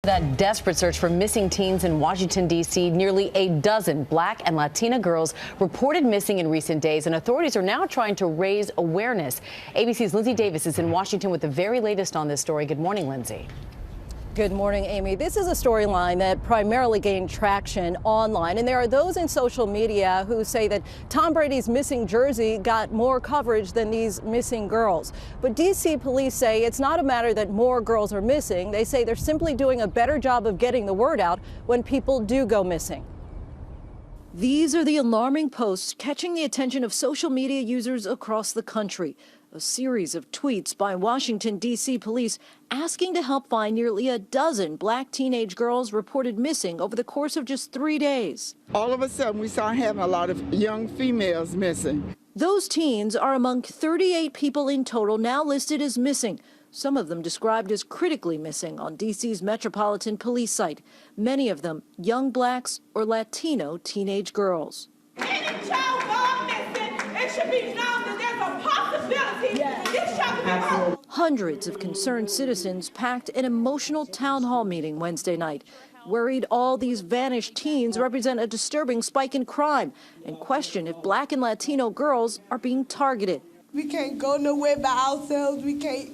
That desperate search for missing teens in Washington, D.C. Nearly a dozen Black and Latina girls reported missing in recent days, and authorities are now trying to raise awareness. ABC's Lindsay Davis is in Washington with the very latest on this story. Good morning, Lindsay. Good morning, Amy. This is a storyline that primarily gained traction online, and there are those in social media who say that Tom Brady's missing jersey got more coverage than these missing girls. But D.C. police say it's not a matter that more girls are missing. They say they're simply doing a better job of getting the word out when people do go missing. These are the alarming posts catching the attention of social media users across the country. A series of tweets by Washington, D.C. police asking to help find nearly a dozen Black teenage girls reported missing over the course of just 3 days. All of a sudden, we started having a lot of young females missing. Those teens are among 38 people in total now listed as missing, some of them described as critically missing on D.C.'s Metropolitan Police site, many of them young Blacks or Latino teenage girls. Any child gone missing, it should be known that there's a possibility this child could be hurt. Hundreds of concerned citizens packed an emotional town hall meeting Wednesday night, worried all these vanished teens represent a disturbing spike in crime, and question if Black and Latino girls are being targeted. We can't go nowhere by ourselves. We can't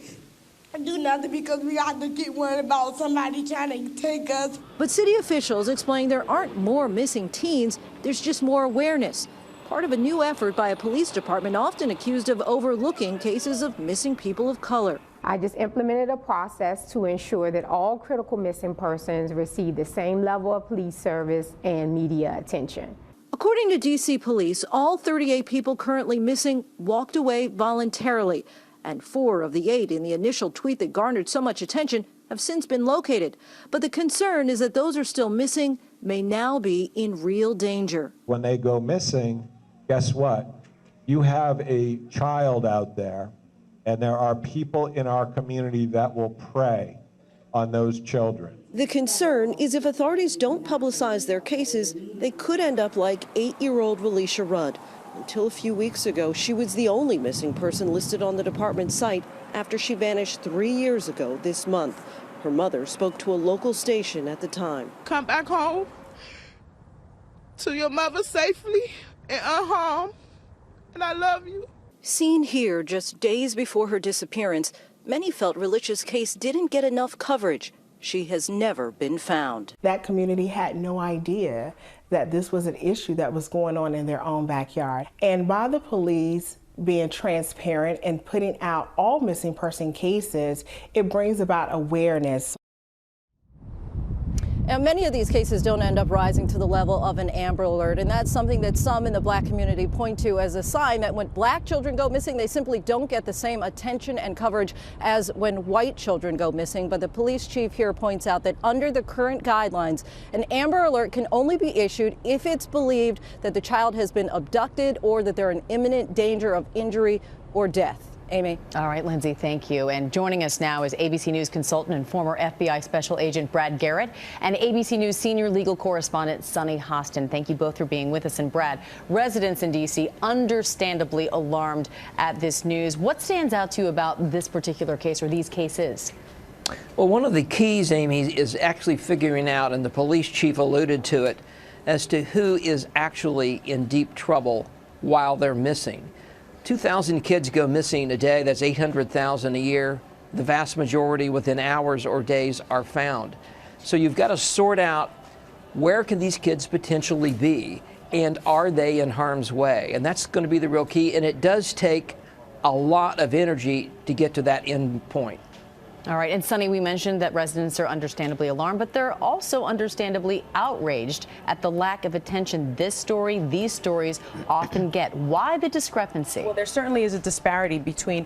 do nothing because we have to get worried about somebody trying to take us. But city officials explain there aren't more missing teens, there's just more awareness. Part of a new effort by a police department often accused of overlooking cases of missing people of color. I just implemented a process to ensure that all critical missing persons receive the same level of police service and media attention. According to D.C. police, all 38 people currently missing walked away voluntarily, and 4 of the 8 in the initial tweet that garnered so much attention have since been located. But the concern is that those who are still missing may now be in real danger. When they go missing, guess what? You have a child out there, and there are people in our community that will prey on those children. The concern is if authorities don't publicize their cases, they could end up like 8-year-old Relisha Rudd. Until a few weeks ago, she was the only missing person listed on the department site after she vanished 3 years ago this month. Her mother spoke to a local station at the time. Come back home to your mother safely and unharmed, and I love you. Seen here just days before her disappearance, many felt Relisha's case didn't get enough coverage. She has never been found. That community had no idea that this was an issue that was going on in their own backyard. And by the police being transparent and putting out all missing person cases, it brings about awareness. Now, many of these cases don't end up rising to the level of an Amber Alert, and that's something that some in the Black community point to as a sign that when Black children go missing, they simply don't get the same attention and coverage as when white children go missing. But the police chief here points out that under the current guidelines, an Amber Alert can only be issued if it's believed that the child has been abducted or that they're in imminent danger of injury or death. Amy. All right, Lindsay, thank you. And joining us now is ABC News consultant and former FBI Special Agent Brad Garrett and ABC News senior legal correspondent Sunny Hostin. Thank you both for being with us. And Brad, residents in D.C. understandably alarmed at this news. What stands out to you about this particular case or these cases? Well, one of the keys, Amy, is actually figuring out, and the police chief alluded to it, as to who is actually in deep trouble while they're missing. 2,000 kids go missing a day. That's 800,000 a year. The vast majority within hours or days are found. So you've got to sort out where can these kids potentially be and are they in harm's way? And that's going to be the real key. And it does take a lot of energy to get to that end point. All right. And Sunny, we mentioned that residents are understandably alarmed, but they're also understandably outraged at the lack of attention these stories often get. Why the discrepancy? Well, there certainly is a disparity between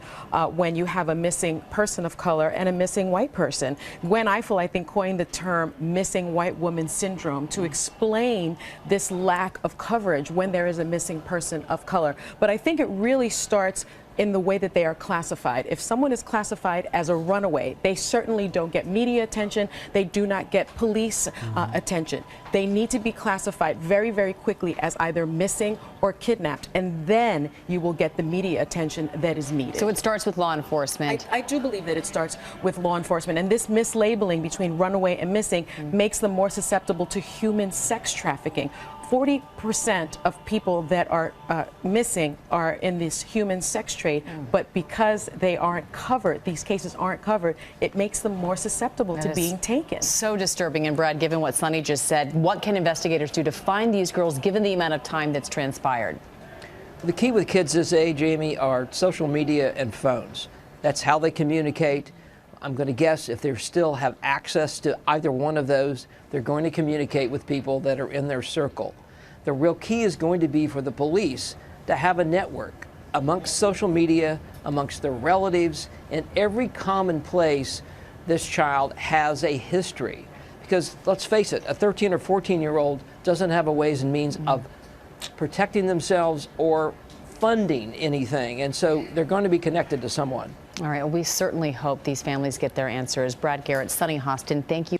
when you have a missing person of color and a missing white person. Gwen Ifill, I think, coined the term missing white woman syndrome to explain this lack of coverage when there is a missing person of color. But I think it really starts in the way that they are classified. If someone is classified as a runaway, they certainly don't get media attention. They do not get police attention. They need to be classified very, very quickly as either missing or kidnapped, and then you will get the media attention that is needed. So it starts with law enforcement. I do believe that it starts with law enforcement, and this mislabeling between runaway and missing makes them more susceptible to human sex trafficking. 40% of people that are missing are in this human sex trade, but because they aren't covered, these cases aren't covered, it makes them more susceptible to being taken. So disturbing. And Brad, given what Sonny just said, what can investigators do to find these girls given the amount of time that's transpired? The key with kids this age, Amy, are social media and phones. That's how they communicate. I'm going to guess if they still have access to either one of those, they're going to communicate with people that are in their circle. The real key is going to be for the police to have a network amongst social media, amongst their relatives, in every common place this child has a history. Because let's face it, a 13 or 14-year-old doesn't have a ways and means of protecting themselves or funding anything, and so they're going to be connected to someone. All right, well, we certainly hope these families get their answers. Brad Garrett, Sonny Hostin, thank you.